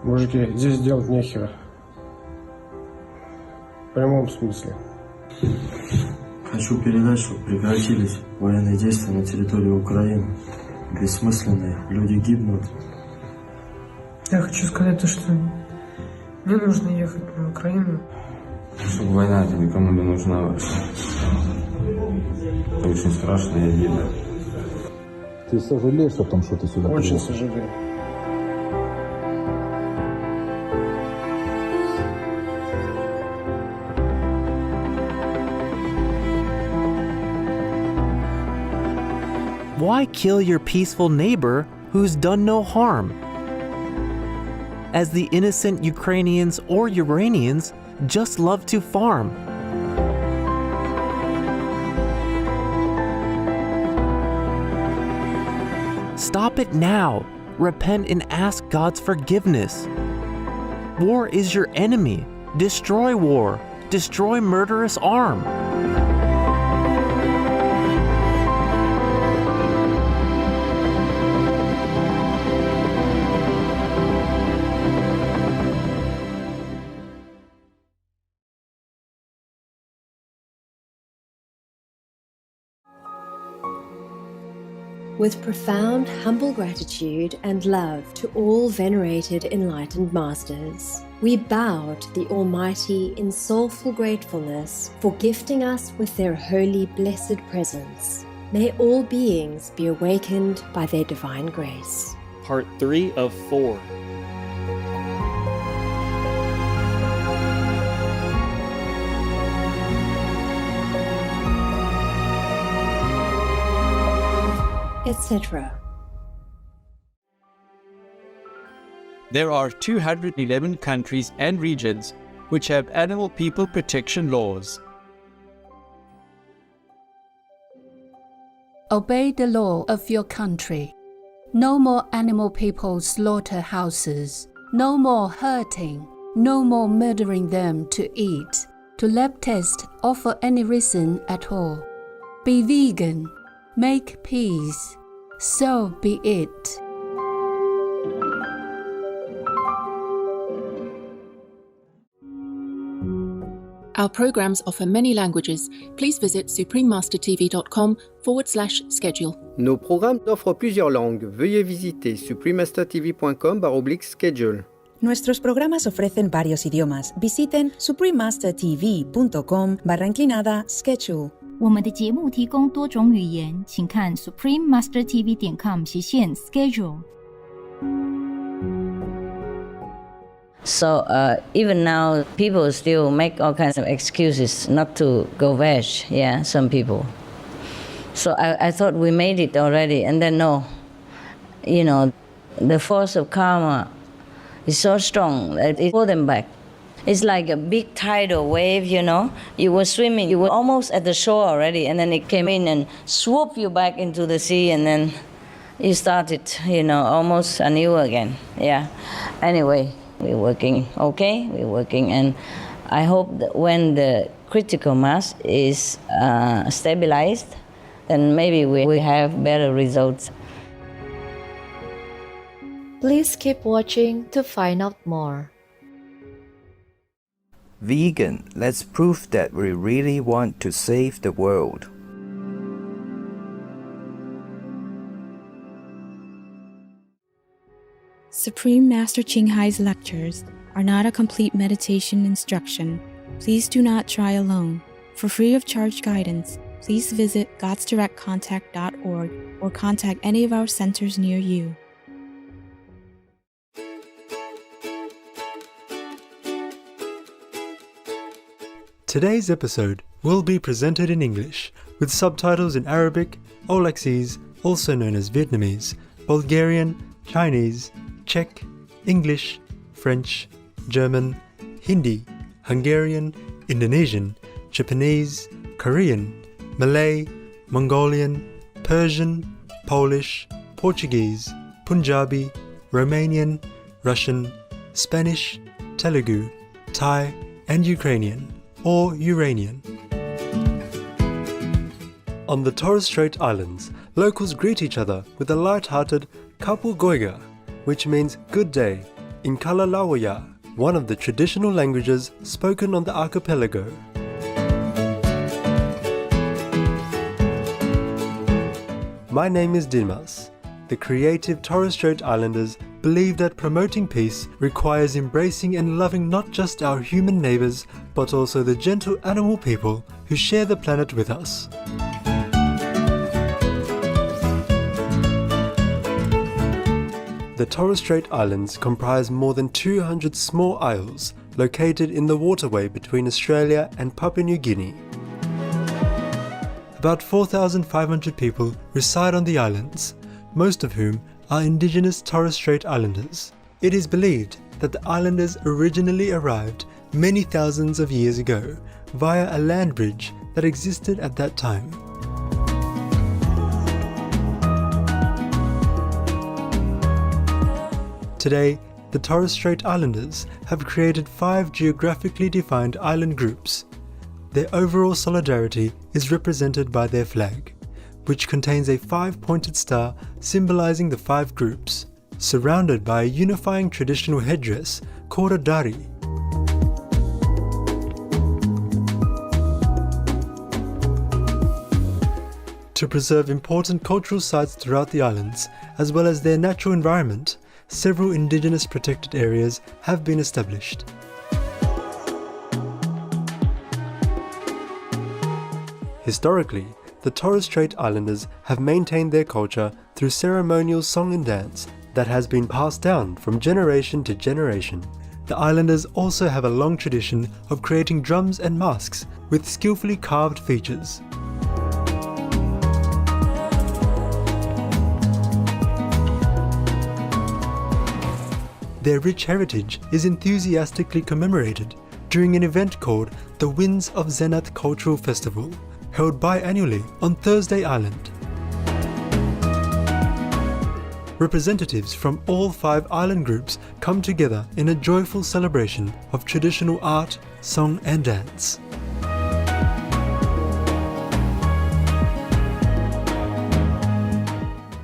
Мужики, здесь делать нехера. В прямом смысле. Хочу передать, чтобы прекратились военные действия на территории Украины. Бессмысленные. Люди гибнут. Я хочу сказать то, что не нужно ехать на Украину. Чтобы война это никому не нужна вообще. Это очень страшно и обидно. Ты сожалеешь о том, что ты сюда Очень приехал? сожалею. Why kill your peaceful neighbor who's done no harm? As the innocent Ukrainians or Uranians just love to farm. Stop it now. Repent and ask God's forgiveness. War is your enemy. Destroy war. Destroy murderous arm. With profound, humble gratitude and love to all venerated enlightened masters, we bow to the Almighty in soulful gratefulness for gifting us with their holy, blessed presence. May all beings be awakened by their divine grace. Part 3 of 4. Etc. There are 211 countries and regions which have animal people protection laws. Obey the law of your country. No more animal people slaughterhouses. No more hurting. No more murdering them to eat, to lab test or for any reason at all. Be vegan. Make peace. So be it. Our programs offer many languages. Please visit suprememastertv.com/schedule. Nos programmes offrent plusieurs langues. Veuillez visiter suprememastertv.com/schedule. Nuestros programas ofrecen varios idiomas. Visiten suprememastertv.com/schedule. 我们的节目提供多种语言，请看 suprememastertv.com/schedule。 So even now, people still make all kinds of excuses not to go veg. Yeah, some people. So I thought we made it already, and then no. You know, the force of karma is so strong that it pulled them back. It's like a big tidal wave, you know. You were swimming, you were almost at the shore already, and then it came in and swooped you back into the sea, and then you started, you know, almost anew again. Yeah. Anyway, we're working, okay? We're working, and I hope that when the critical mass is stabilized, then maybe we have better results. Please keep watching to find out more. Vegan, let's prove that we really want to save the world. Supreme Master Ching Hai's lectures are not a complete meditation instruction. Please do not try alone. For free of charge guidance, please visit godsdirectcontact.org or contact any of our centers near you. Today's episode will be presented in English, with subtitles in Arabic, Aulacese, also known as Vietnamese, Bulgarian, Chinese, Czech, English, French, German, Hindi, Hungarian, Indonesian, Japanese, Korean, Malay, Mongolian, Persian, Polish, Portuguese, Punjabi, Romanian, Russian, Spanish, Telugu, Thai, and Ukrainian, or Uranian. On the Torres Strait Islands, locals greet each other with a light-hearted Kapu Goiga, which means good day, in Kalalawaya, one of the traditional languages spoken on the archipelago. My name is Dimas. The creative Torres Strait Islanders believe that promoting peace requires embracing and loving not just our human neighbours, but also the gentle animal people who share the planet with us. The Torres Strait Islands comprise more than 200 small isles located in the waterway between Australia and Papua New Guinea. About 4,500 people reside on the islands, most of whom are indigenous Torres Strait Islanders. It is believed that the islanders originally arrived many thousands of years ago via a land bridge that existed at that time. Today, the Torres Strait Islanders have created 5 geographically defined island groups. Their overall solidarity is represented by their flag, which contains a 5-pointed star symbolizing the 5 groups, surrounded by a unifying traditional headdress called a dari. To preserve important cultural sites throughout the islands, as well as their natural environment, several indigenous protected areas have been established. Historically, the Torres Strait Islanders have maintained their culture through ceremonial song and dance that has been passed down from generation to generation. The islanders also have a long tradition of creating drums and masks with skillfully carved features. Their rich heritage is enthusiastically commemorated during an event called the Winds of Zenith Cultural Festival, held biannually on Thursday Island. Representatives from all 5 island groups come together in a joyful celebration of traditional art, song and dance.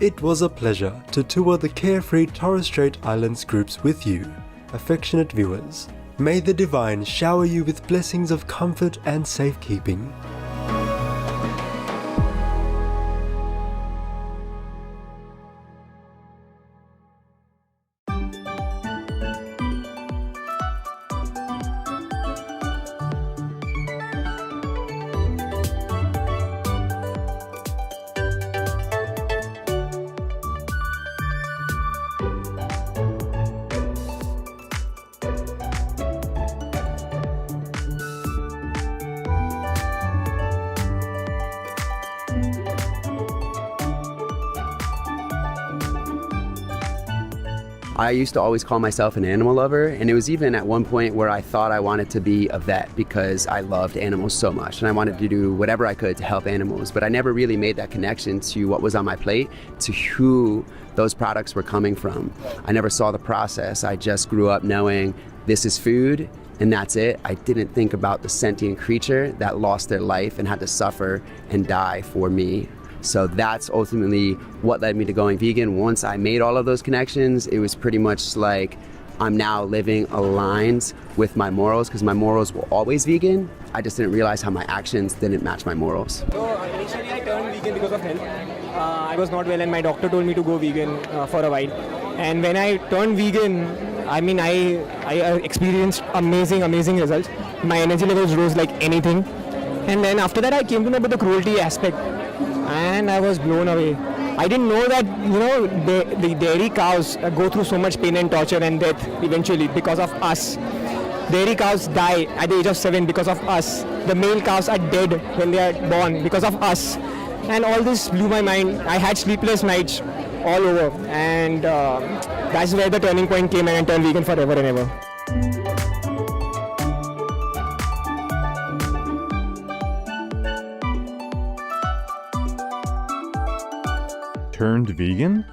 It was a pleasure to tour the carefree Torres Strait Islands groups with you, affectionate viewers. May the Divine shower you with blessings of comfort and safekeeping. I used to always call myself an animal lover, and it was even at one point where I thought I wanted to be a vet because I loved animals so much and I wanted to do whatever I could to help animals, but I never really made that connection to what was on my plate, to who those products were coming from. I never saw the process. I just grew up knowing this is food and that's it. I didn't think about the sentient creature that lost their life and had to suffer and die for me. So that's ultimately what led me to going vegan. Once I made all of those connections, it was pretty much like I'm now living aligned with my morals, because my morals were always vegan. I just didn't realize how my actions didn't match my morals. So initially I turned vegan because of health. I was not well and my doctor told me to go vegan for a while. And when I turned vegan, I experienced amazing results. My energy levels rose like anything. And then after that I came to know about the cruelty aspect. And I was blown away. I didn't know that, the dairy cows go through so much pain and torture and death eventually because of us. Dairy cows die at the age of 7 because of us. The male cows are dead when they are born because of us. And all this blew my mind. I had sleepless nights all over. And that's where the turning point came, and I turned vegan forever and ever. Turned vegan?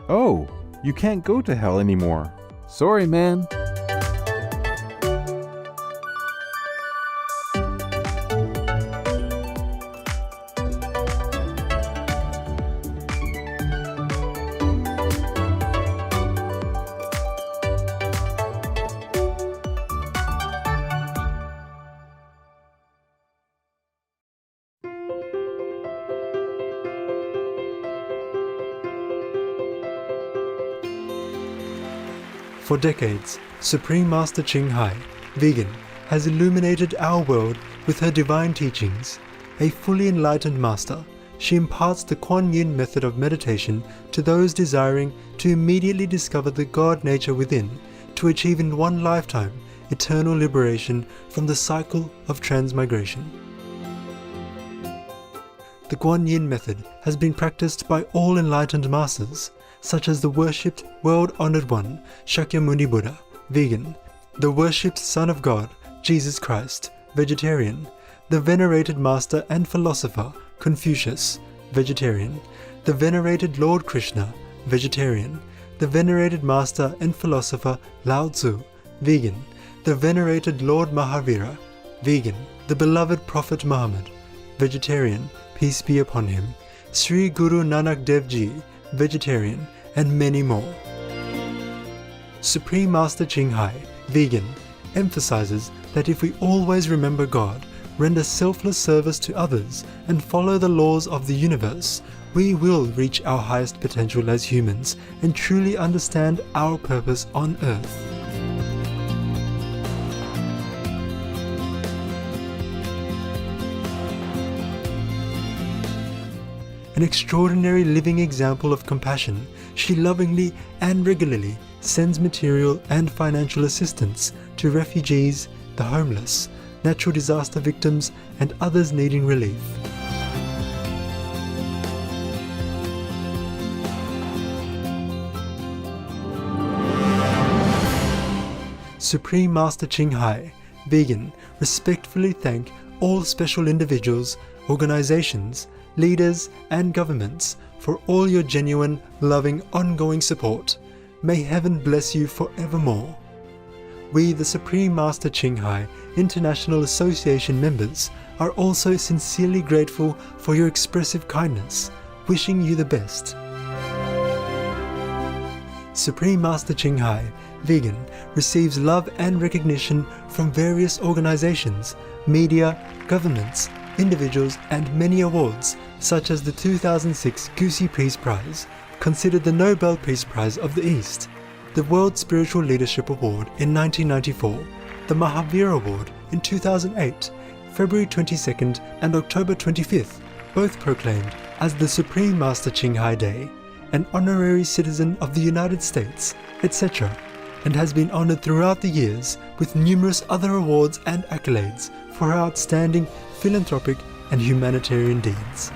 Oh, you can't go to hell anymore. Sorry, man. For decades, Supreme Master Ching Hai, vegan, has illuminated our world with her divine teachings. A fully enlightened master, she imparts the Kuan Yin method of meditation to those desiring to immediately discover the God nature within, to achieve in one lifetime eternal liberation from the cycle of transmigration. The Kuan Yin method has been practiced by all enlightened masters, such as the worshipped world-honored one, Shakyamuni Buddha, vegan, the worshipped Son of God, Jesus Christ, vegetarian, the venerated master and philosopher, Confucius, vegetarian, the venerated Lord Krishna, vegetarian, the venerated master and philosopher Lao Tzu, vegan, the venerated Lord Mahavira, vegan, the beloved Prophet Muhammad, vegetarian, peace be upon him, Sri Guru Nanak Dev Ji, vegetarian, and many more. Supreme Master Ching Hai, vegan, emphasizes that if we always remember God, render selfless service to others, and follow the laws of the universe, we will reach our highest potential as humans and truly understand our purpose on Earth. An extraordinary living example of compassion, she lovingly and regularly sends material and financial assistance to refugees, the homeless, natural disaster victims, and others needing relief. Supreme Master Ching Hai, vegan, respectfully thank all special individuals, organizations, leaders, and governments for all your genuine, loving, ongoing support. May heaven bless you forevermore. We, the Supreme Master Ching Hai International Association members, are also sincerely grateful for your expressive kindness, wishing you the best. Supreme Master Ching Hai, vegan, receives love and recognition from various organizations, media, governments, individuals, and many awards, such as the 2006 Gusi Peace Prize, considered the Nobel Peace Prize of the East, the World Spiritual Leadership Award in 1994, the Mahavir Award in 2008, February 22nd and October 25th, both proclaimed as the Supreme Master Ching Hai Day, an honorary citizen of the United States, etc., and has been honored throughout the years with numerous other awards and accolades for her outstanding philanthropic and humanitarian deeds.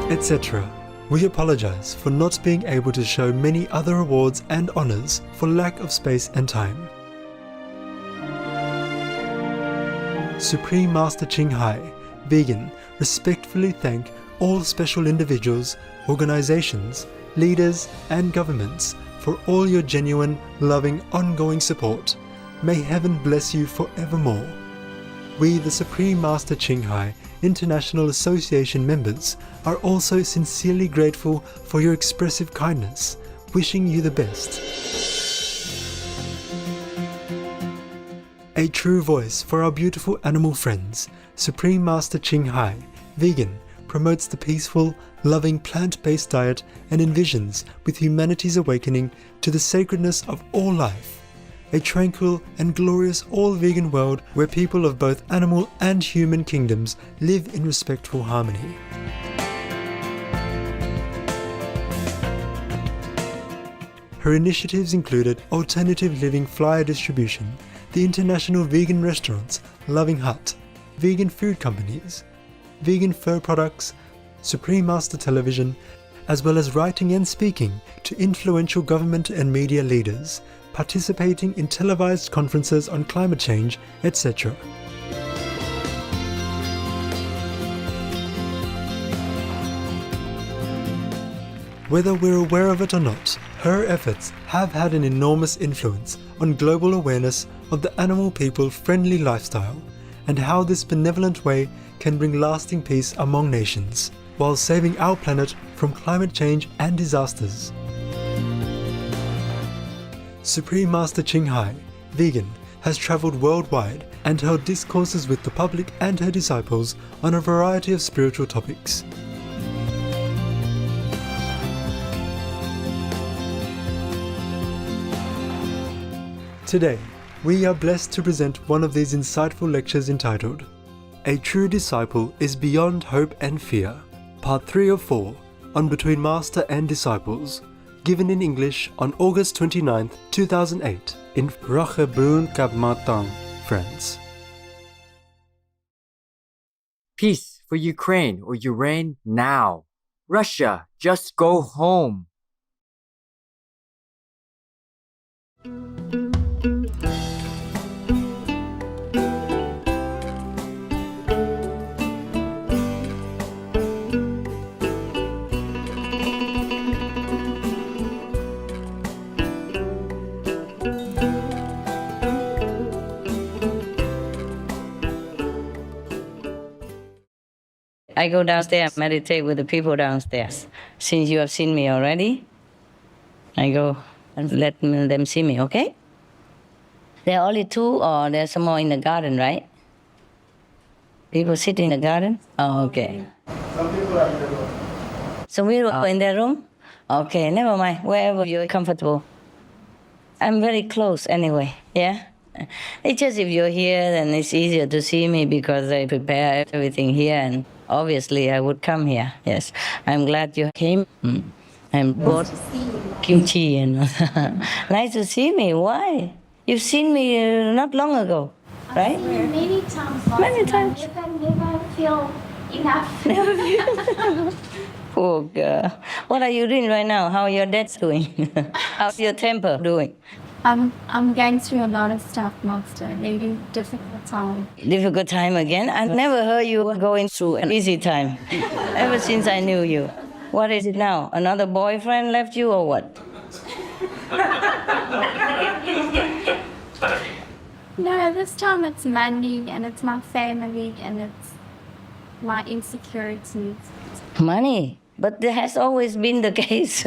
etc. We apologize for not being able to show many other awards and honors for lack of space and time. Supreme Master Ching Hai, Vegan, respectfully thank all special individuals, organizations, leaders and governments for all your genuine, loving, ongoing support. May heaven bless you forevermore. We, the Supreme Master Ching Hai International Association members, are also sincerely grateful for your expressive kindness, wishing you the best. A true voice for our beautiful animal friends, Supreme Master Ching Hai, Vegan, promotes the peaceful, loving plant-based diet and envisions with humanity's awakening to the sacredness of all life. A tranquil and glorious all-vegan world where people of both animal and human kingdoms live in respectful harmony. Her initiatives included alternative living flyer distribution, the international vegan restaurants Loving Hut, vegan food companies, vegan fur products, Supreme Master Television, as well as writing and speaking to influential government and media leaders, participating in televised conferences on climate change, etc. Whether we're aware of it or not, her efforts have had an enormous influence on global awareness of the animal people friendly lifestyle and how this benevolent way can bring lasting peace among nations, while saving our planet from climate change and disasters. Supreme Master Ching Hai, Vegan, has travelled worldwide and held discourses with the public and her disciples on a variety of spiritual topics. Today, we are blessed to present one of these insightful lectures entitled, A True Disciple is Beyond Hope and Fear, Part 3 of 4, on Between Master and Disciples, given in English on August 29, 2008, in Rochebrun Cap Martin, France. Peace for Ukraine or Ukraine now. Russia, just go home. I go downstairs, meditate with the people downstairs. Since you have seen me already, I go and let them see me, okay? There are only two, or there's some more in the garden, right? People sit in the garden? Oh, okay. Some people are in the room. Some people are in their room? Okay, never mind, wherever you're comfortable. I'm very close anyway, yeah? It's just if you're here, then it's easier to see me because I prepare everything here, and obviously I would come here, yes. I'm glad you came. And bought kimchi and nice to see me. Why? You've seen me not long ago, right? Many times. Many times. Never feel enough. Never feel. Poor girl. What are you doing right now? How are your dads doing? How's your temper doing? I'm going through a lot of stuff, Master. Maybe difficult time. Difficult time again? I've never heard you going through an easy time. Ever since I knew you. What is it now? Another boyfriend left you or what? No, this time it's money and it's my family and it's my insecurities. Money? But that has always been the case.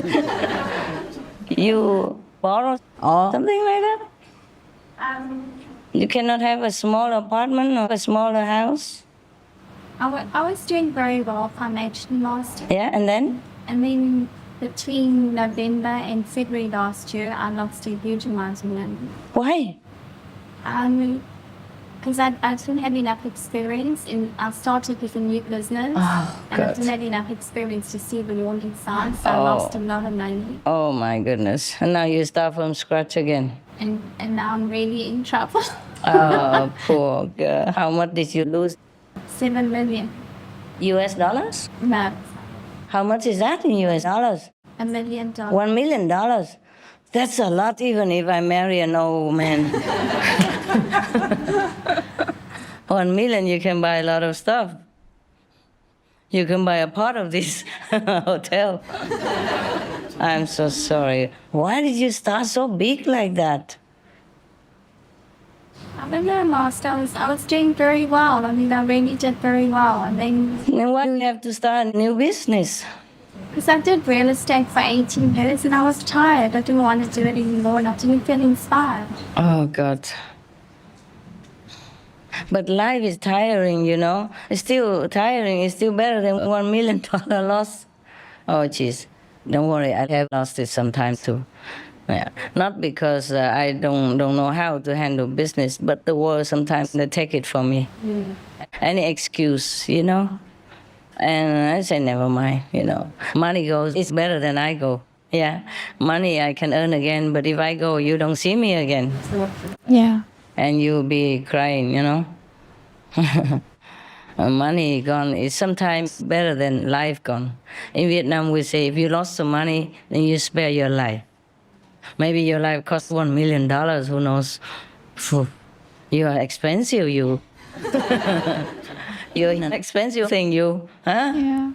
You borrow or something like that? You cannot have a small apartment or a smaller house? I was doing very well financially last year. Yeah, and then? And then between November and February last year, I lost a huge amount of money. Why? Because I didn't have enough experience, and I started with a new business, and I didn't have enough experience to see the warning signs, so I lost a lot of money. Oh my goodness. And now you start from scratch again. And now I'm really in trouble. Oh, poor girl. How much did you lose? 7 million. US dollars? No. How much is that in US dollars? $1 million. $1 million. That's a lot, even if I marry an old man. 1 million, you can buy a lot of stuff. You can buy a part of this hotel. I'm so sorry. Why did you start so big like that? I don't know, Master. I was doing very well. I mean, I really did very well. And then why do you have to start a new business? Because I did real estate for 18 years and I was tired. I didn't want to do it anymore and I didn't feel inspired. Oh, God. But life is tiring, you know. It's still tiring. It's still better than $1 million loss. Oh, jeez. Don't worry. I have lost it sometimes too. Yeah. Not because I don't know how to handle business, but the world sometimes they take it from me. Any excuse, you know. And I say, never mind, you know. Money goes, it's better than I go. Yeah. Money I can earn again, but if I go, you don't see me again. Yeah. And you'll be crying, you know. Money gone is sometimes better than life gone. In Vietnam, we say, if you lost some money, then you spare your life. Maybe your life costs $1 million, who knows. You are expensive, you. You're an expensive thing, you. Huh? Yeah.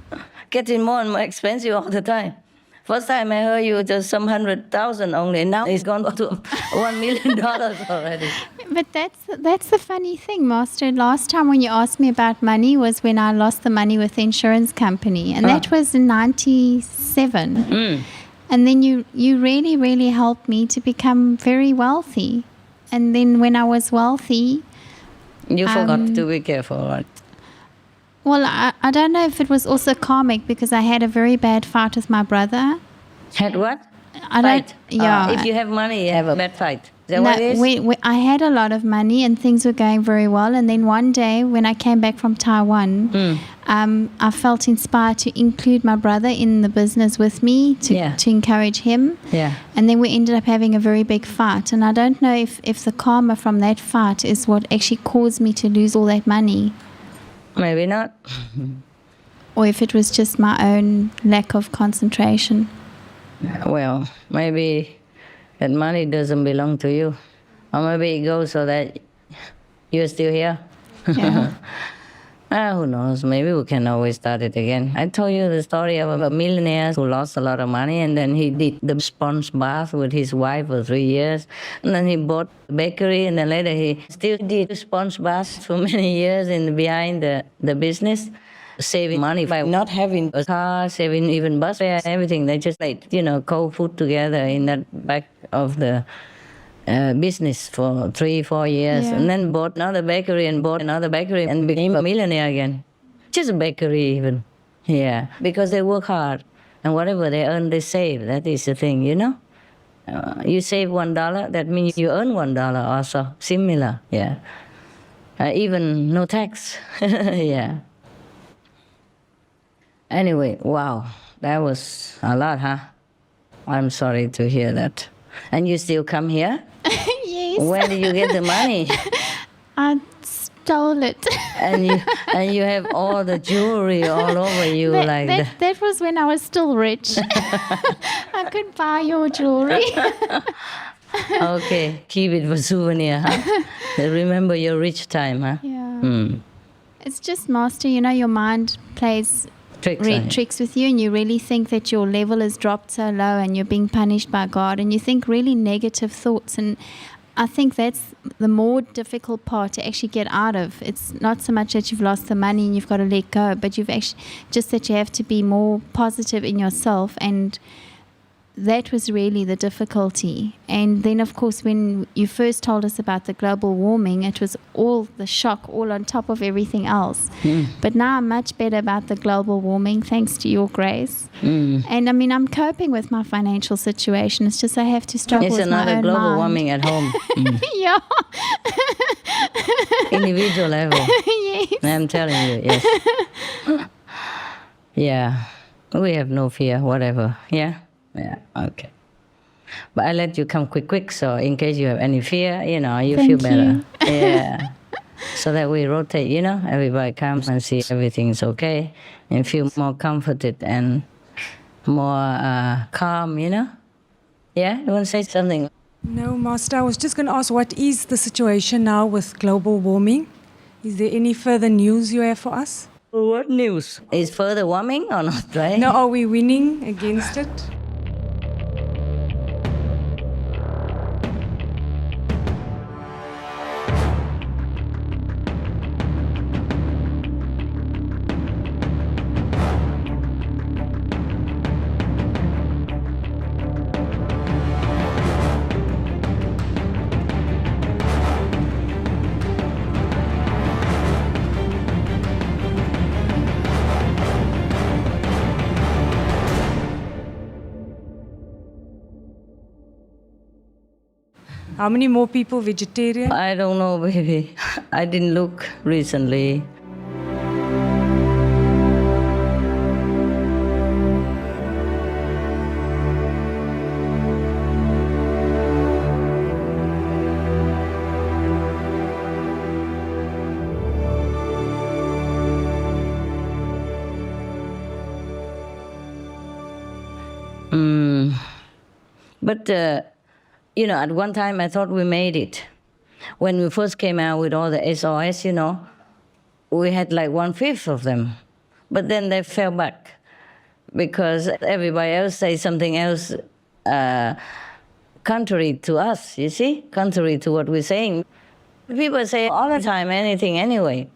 Getting more and more expensive all the time. First time I heard you just some 100,000 only. Now it's gone to $1 million already. But that's the funny thing, Master. Last time when you asked me about money was when I lost the money with the insurance company. And that was in 97. And then you really, really helped me to become very wealthy. And then when I was wealthy... You forgot to be careful, right? Well, I don't know if it was also karmic because I had a very bad fight with my brother. Had what? Fight? Yeah. If you have money, you have a bad fight. Is that what it is? I had a lot of money and things were going very well. And then one day when I came back from Taiwan, I felt inspired to include my brother in the business with me to encourage him. Yeah. And then we ended up having a very big fight. And I don't know if the karma from that fight is what actually caused me to lose all that money. Maybe not. Or if it was just my own lack of concentration. Well, maybe that money doesn't belong to you. Or maybe it goes so that you're still here. Yeah. Who knows? Maybe we can always start it again. I told you the story of a millionaire who lost a lot of money and then he did the sponge bath with his wife for 3 years. And then he bought a bakery and then later he still did sponge baths for many years behind the business. Saving money by not having a car, saving even bus fare, everything. They just ate, cold food together in that back of the business for 3-4 years. Yeah. And then bought another bakery and bought another bakery and became a millionaire again. Just a bakery even. Yeah, because they work hard. And whatever they earn, they save. That is the thing, you know? You save $1, that means you earn $1 also. Similar, yeah. Even no tax, yeah. Anyway, wow, that was a lot, huh? I'm sorry to hear that. And you still come here? Yes. Where did you get the money? I stole it. and you have all the jewelry all over you that was when I was still rich. I could buy your jewelry. Okay, keep it for souvenir, huh? Remember your rich time, huh? Yeah. It's just, Master, your mind plays tricks with you and you really think that your level has dropped so low and you're being punished by God and you think really negative thoughts, and I think that's the more difficult part to actually get out of. It's not so much that you've lost the money and you've got to let go, but you've actually just that you have to be more positive in yourself, and that was really the difficulty. And then, of course, when you first told us about the global warming, it was all the shock, all on top of everything else. But now I'm much better about the global warming, thanks to your grace. And I mean, I'm coping with my financial situation. It's just I have to struggle with my own It's another global mind. warming at home. Yeah. Individual level. Yes. I'm telling you, yes. Yeah. We have no fear, whatever. Yeah? Yeah, okay. But I let you come quick, so in case you have any fear, you feel better. Yeah. so that we rotate, you know, everybody comes and see everything's okay and feel more comforted and more calm, you know. Yeah, you want to say something? No, Master, I was just going to ask, what is the situation now with global warming? Is there any further news you have for us? What news? Is further warming or not, right? No, are we winning against it? How many more people vegetarian? I don't know, baby. I didn't look recently. But you know, at one time I thought we made it. When we first came out with all the SOS, you know, we had like 1/5 of them. But then they fell back because everybody else says something else contrary to us, you see, contrary to what we're saying. People say all the time anything anyway.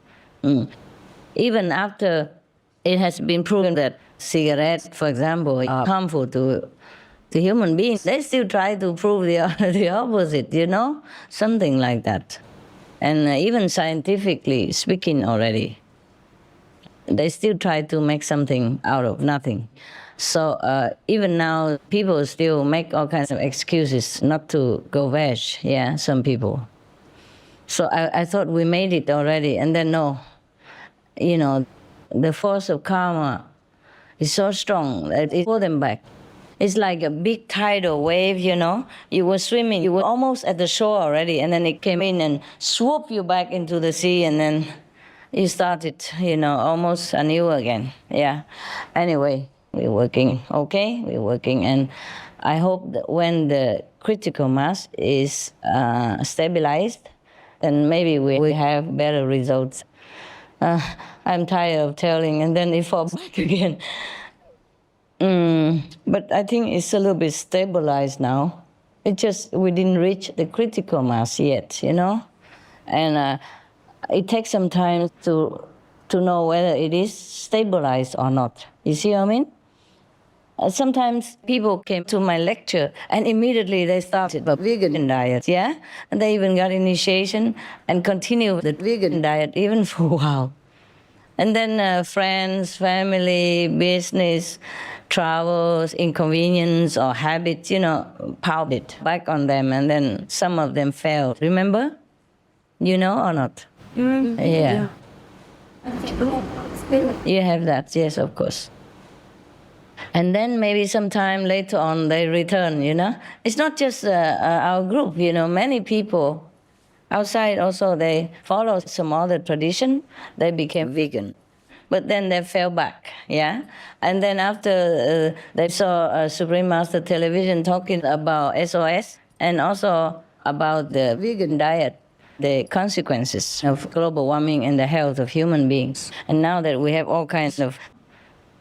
Even after it has been proven that cigarettes, for example, are harmful to human beings, they still try to prove the opposite, you know, something like that. And even scientifically speaking already, they still try to make something out of nothing. So even now, people still make all kinds of excuses not to go veg, yeah, some people. So I thought we made it already, and then no, you know, the force of karma is so strong that it pulled them back. It's like a big tidal wave, you know. You were swimming, you were almost at the shore already, and then it came in and swooped you back into the sea, and then you started, you know, almost anew again. Yeah. Anyway, we're working, okay? We're working, and I hope that when the critical mass is stabilized, then maybe we have better results. I'm tired of telling, and then it falls back again. But I think it's a little bit stabilized now. It just, we didn't reach the critical mass yet, you know? And it takes some time to know whether it is stabilized or not. You see what I mean? Sometimes people came to my lecture and immediately they started a vegan diet, yeah? And they even got initiation and continued the vegan diet even for a while. And then friends, family, business, travels, inconvenience, or habits, you know, piled it back on them, and then some of them failed. Remember? You know or not? Yeah. You have that, yes, of course. And then maybe sometime later on they return, you know? It's not just our group, you know, many people outside also, they follow some other tradition, they became vegan. But then they fell back, yeah? And then after they saw Supreme Master Television talking about SOS and also about the vegan diet, the consequences of global warming and the health of human beings. And now that we have all kinds of,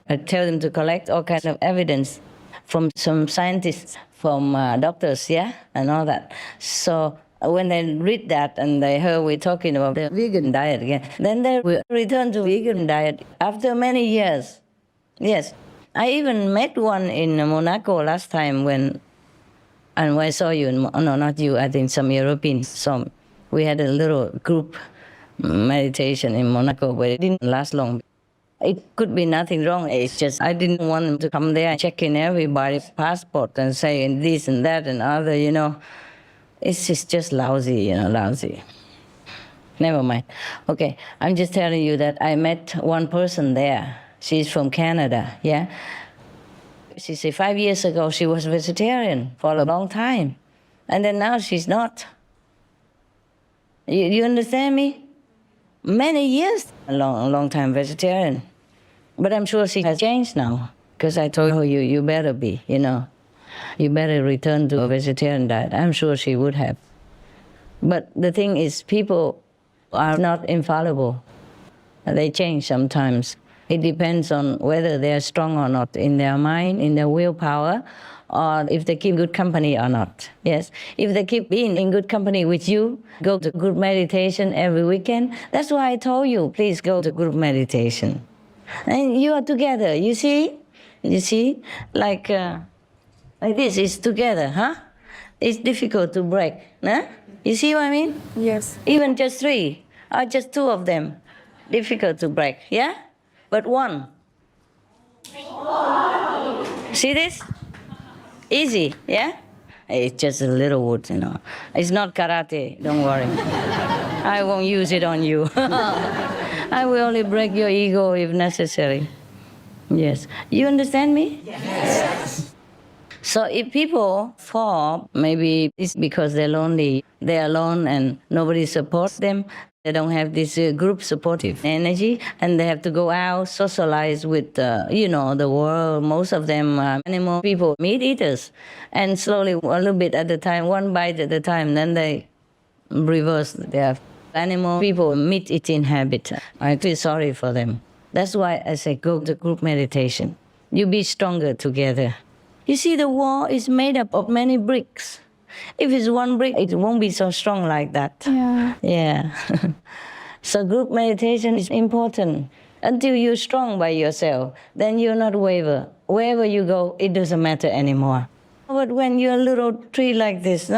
I tell them to collect all kinds of evidence from some scientists, from doctors, yeah, and all that. So when they read that and they heard we're talking about the vegan diet again, then they will return to vegan diet after many years. Yes. I even met one in Monaco last time when I saw you, no, not you, I think some Europeans. So we had a little group meditation in Monaco, but it didn't last long. It could be nothing wrong. It's just I didn't want them to come there and check in everybody's passport and say this and that and other, you know. It's just lousy, you know, lousy. Never mind. Okay, I'm just telling you that I met one person there. She's from Canada, yeah? She said 5 years ago she was vegetarian for a long time. And then now she's not. You understand me? many years, a long time vegetarian. But I'm sure she has changed now, because I told her, you better be, you better return to a vegetarian diet. I'm sure she would have. But the thing is, people are not infallible. They change sometimes. It depends on whether they are strong or not in their mind, in their willpower, or if they keep good company or not. Yes, if they keep being in good company with you, go to group meditation every weekend. That's why I told you, please go to group meditation. And you are together, you see? You see? Like this is together, huh? It's difficult to break, huh? You see what I mean? Yes. Even just 3 or just 2 of them, difficult to break, yeah? But 1. See this? Easy, yeah? It's just a little wood, It's not karate, don't worry. I won't use it on you. I will only break your ego if necessary. Yes. You understand me? Yes. So if people fall, maybe it's because they're lonely. They're alone and nobody supports them. They don't have this group supportive energy, and they have to go out, socialize with, the world. Most of them are animal people, meat eaters. And slowly, a little bit at a time, 1 bite at a time, then they reverse their animal people, meat-eating habit. I feel sorry for them. That's why I say go to group meditation. You be stronger together. You see, the wall is made up of many bricks. If it's 1 brick, it won't be so strong like that. Yeah. So group meditation is important. Until you're strong by yourself, then you'll not waver. Wherever you go, it doesn't matter anymore. But when you're a little tree like this,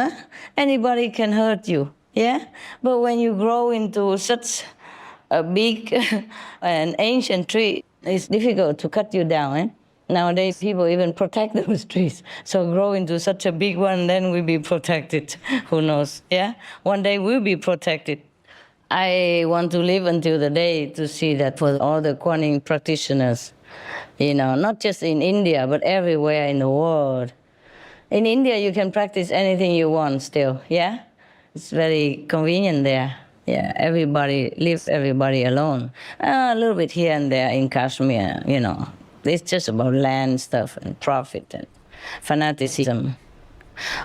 anybody can hurt you, yeah? But when you grow into such a big and ancient tree, it's difficult to cut you down, eh? Nowadays, people even protect those trees. So grow into such a big one, then we'll be protected. Who knows, yeah? One day we'll be protected. I want to live until the day to see that for all the Kuan Yin practitioners, not just in India, but everywhere in the world. In India, you can practice anything you want still, yeah? It's very convenient there. Yeah, everybody leaves everybody alone. A little bit here and there in Kashmir, It's just about land stuff and profit and fanaticism.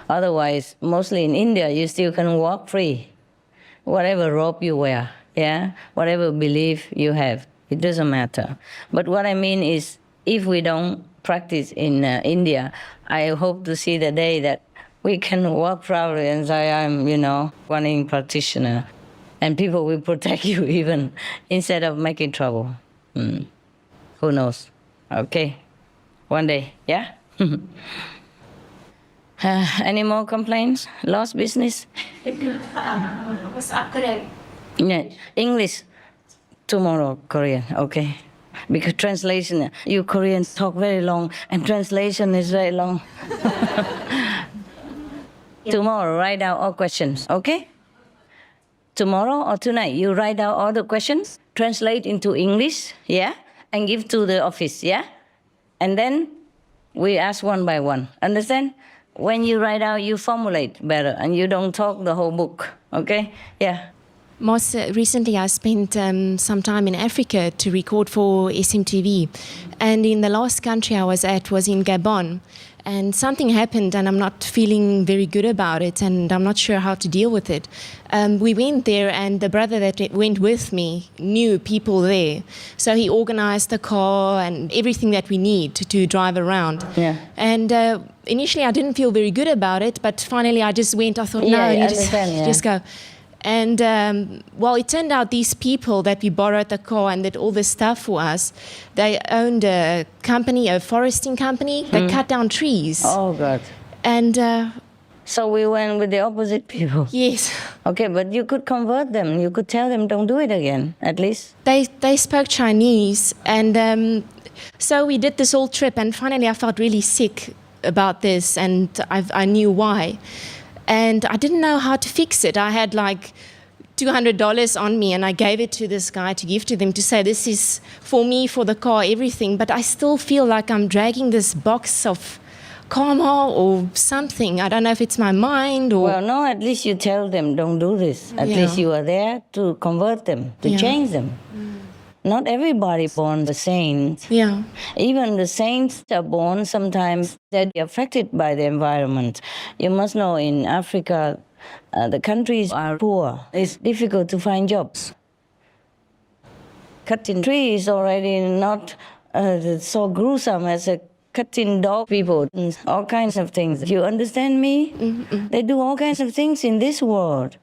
Otherwise, mostly in India, you still can walk free. Whatever robe you wear, yeah? Whatever belief you have, it doesn't matter. But what I mean is, if we don't practice in India, I hope to see the day that we can walk proudly and say, I'm, Kuan Yin practitioner. And people will protect you even, instead of making trouble. Who knows? Okay, one day, yeah? Any more complaints? Lost business? Yeah. English, tomorrow Korean, okay? Because translation, you Koreans talk very long, and translation is very long. Tomorrow, write down all questions, okay? Tomorrow or tonight, you write down all the questions, translate into English, yeah? And give to the office, yeah? And then we ask one by one. Understand? When you write out, you formulate better, and you don't talk the whole book, okay? Yeah. Most recently, I spent some time in Africa to record for SMTV. And in the last country I was at was in Gabon. And something happened, and I'm not feeling very good about it, and I'm not sure how to deal with it. We went there, and the brother that went with me knew people there. So he organized the car and everything that we need to drive around. Yeah. And initially, I didn't feel very good about it, but finally I just went. I thought, just go. And, it turned out these people that we borrowed the car and did all this stuff for us, they owned a company, a foresting company, that cut down trees. Oh, God. And... so we went with the opposite people? Yes. Okay, but you could convert them. You could tell them, don't do it again, at least. They spoke Chinese, and so we did this whole trip, and finally I felt really sick about this, and I knew why. And I didn't know how to fix it. I had like $200 on me, and I gave it to this guy to give to them to say, this is for me, for the car, everything. But I still feel like I'm dragging this box of calmer or something. I don't know if it's my mind or... Well, no, at least you tell them, don't do this. At least you are there to convert them, to change them. Not everybody born the saint. Yeah. Even the saints are born, sometimes they're affected by the environment. You must know in Africa, the countries are poor. It's difficult to find jobs. Cutting trees is already not so gruesome as cutting dog people, and all kinds of things. You understand me? Mm-hmm. They do all kinds of things in this world.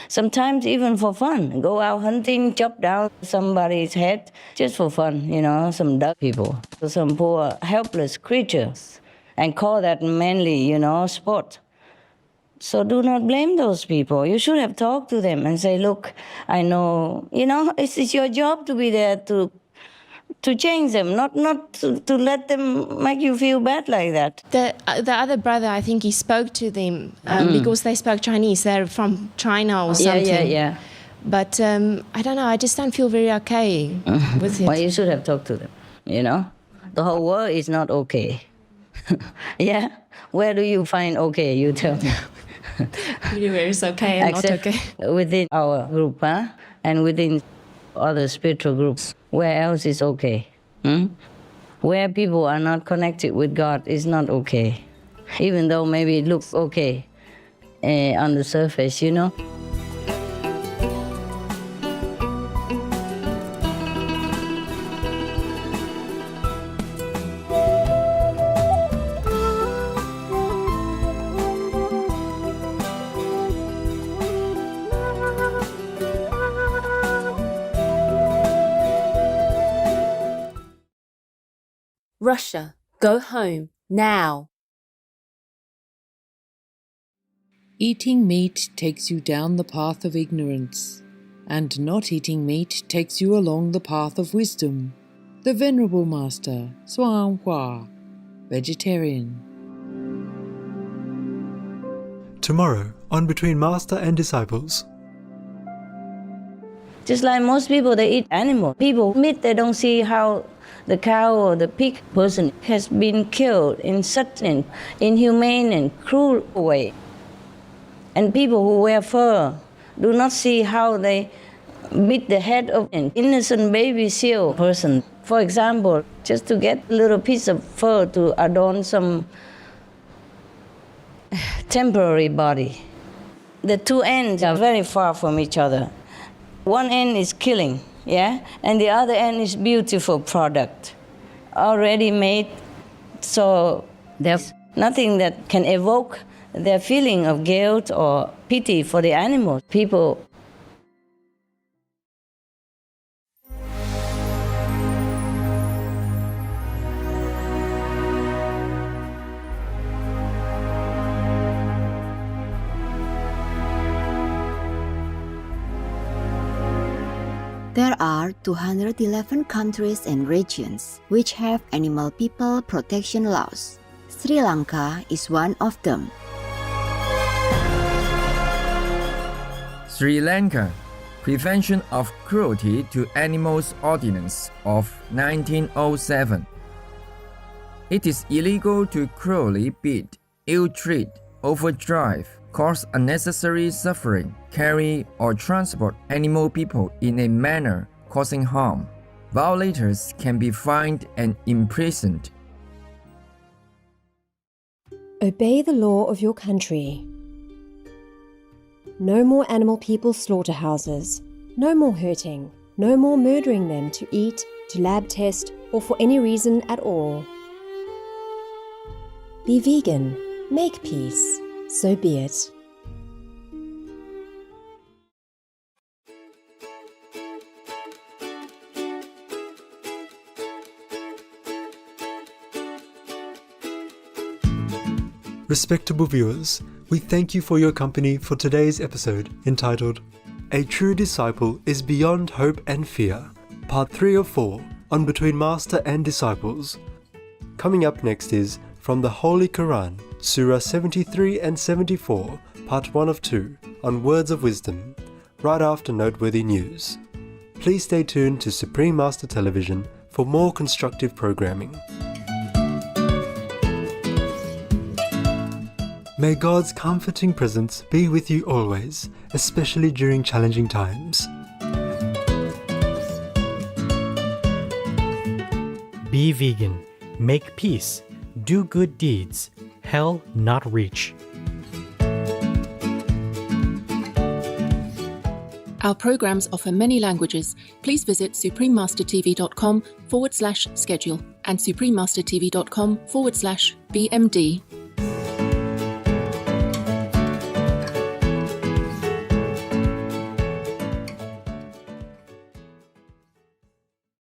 Sometimes even for fun. Go out hunting, chop down somebody's head just for fun, you know, some dog people, some poor helpless creatures, and call that mainly, you know, sport. So do not blame those people. You should have talked to them and say, look, I know, you know, it's your job to be there to change them, not to let them make you feel bad like that. The other brother, I think he spoke to them because they spoke Chinese. They're from China or something. Yeah. But I don't know, I just don't feel very okay with it. Well, you should have talked to them, you know. The whole world is not okay. Yeah? Where do you find okay? You tell me. Where is okay and Except not okay? within our group, and within other spiritual groups. Where else is okay? Where people are not connected with God is not okay. Even though maybe it looks okay on the surface, you know. Russia, go home, now. Eating meat takes you down the path of ignorance, and not eating meat takes you along the path of wisdom. The Venerable Master, Zhuang Hua, vegetarian. Tomorrow, on Between Master and Disciples. Just like most people, they eat animal. People meat, they don't see how the cow or the pig person has been killed in such an inhumane and cruel way. And people who wear fur do not see how they beat the head of an innocent baby seal person. For example, just to get a little piece of fur to adorn some temporary body. The two ends are very far from each other. One end is killing, and the other end is beautiful product, already made, so there's nothing that can evoke their feeling of guilt or pity for the animals. People There are 211 countries and regions which have animal people protection laws. Sri Lanka is one of them. Sri Lanka Prevention of Cruelty to Animals Ordinance of 1907. It is illegal to cruelly beat, ill-treat, overdrive, cause unnecessary suffering, carry or transport animal people in a manner causing harm. Violators can be fined and imprisoned. Obey the law of your country. No more animal people slaughterhouses. No more hurting. No more murdering them to eat, to lab test, or for any reason at all. Be vegan. Make peace. So be it. Respectable viewers, we thank you for your company for today's episode entitled A True Disciple is Beyond Hope and Fear, Part 3 of 4 on Between Master and Disciples. Coming up next is From the Holy Quran, Surah 73 and 74, Part 1 of 2 on Words of Wisdom, right after noteworthy news. Please stay tuned to Supreme Master Television for more constructive programming. May God's comforting presence be with you always, especially during challenging times. Be vegan. Make peace. Do good deeds. Hell not reach. Our programs offer many languages. Please visit suprememastertv.com/schedule and suprememastertv.com/BMD.